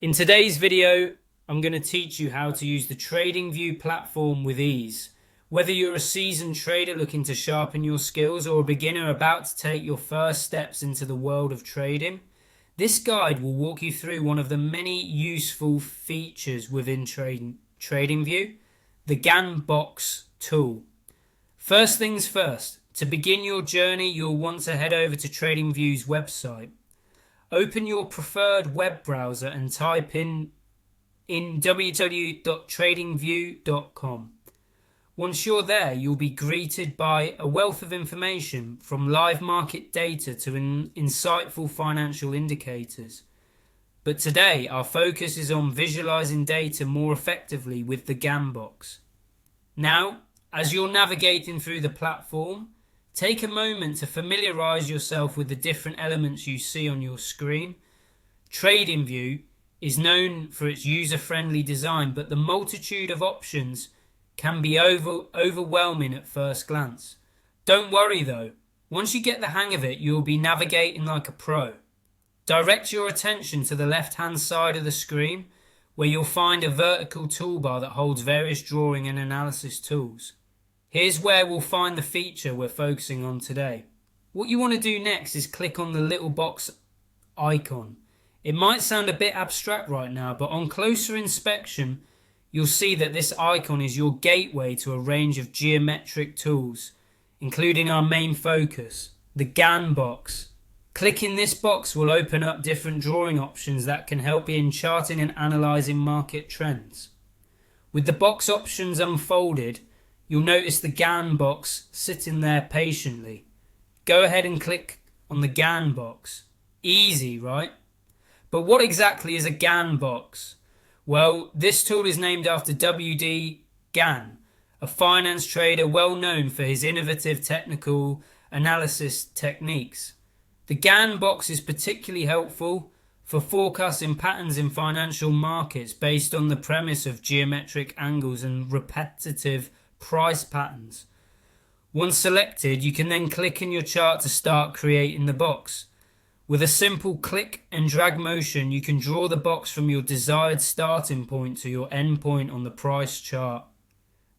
In today's video, I'm going to teach you how to use the TradingView platform with ease. Whether you're a seasoned trader looking to sharpen your skills or a beginner about to take your first steps into the world of trading, this guide will walk you through one of the many useful features within TradingView, the Gann box tool. First things first, to begin your journey, you'll want to head over to TradingView's website. Open your preferred web browser and type in www.tradingview.com. Once you're there, you'll be greeted by a wealth of information from live market data to insightful financial indicators. But today, our focus is on visualizing data more effectively with the Gann box. Now, as you're navigating through the platform, take a moment to familiarize yourself with the different elements you see on your screen. TradingView is known for its user-friendly design, but the multitude of options can be overwhelming at first glance. Don't worry though, once you get the hang of it, you'll be navigating like a pro. Direct your attention to the left-hand side of the screen, where you'll find a vertical toolbar that holds various drawing and analysis tools. Here's where we'll find the feature we're focusing on today. What you want to do next is click on the little box icon. It might sound a bit abstract right now, but on closer inspection, you'll see that this icon is your gateway to a range of geometric tools, including our main focus, the Gann box. Clicking this box will open up different drawing options that can help you in charting and analysing market trends. With the box options unfolded, you'll notice the Gann box sitting there patiently. Go ahead and click on the Gann box. Easy, right? But what exactly is a Gann box? Well, this tool is named after W.D. Gann, a finance trader well known for his innovative technical analysis techniques. The Gann box is particularly helpful for forecasting patterns in financial markets based on the premise of geometric angles and repetitive price patterns. Once selected, you can then click in your chart to start creating the box. With a simple click and drag motion, you can draw the box from your desired starting point to your end point on the price chart.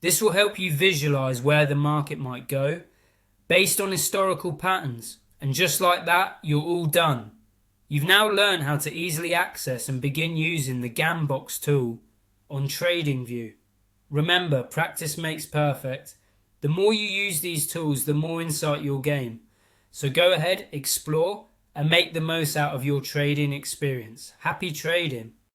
This will help you visualize where the market might go based on historical patterns. And just like that, you're all done. You've now learned how to easily access and begin using the Gann box tool on TradingView. Remember, practice makes perfect. The more you use these tools, the more insight you'll gain. So go ahead, explore, and make the most out of your trading experience. Happy trading!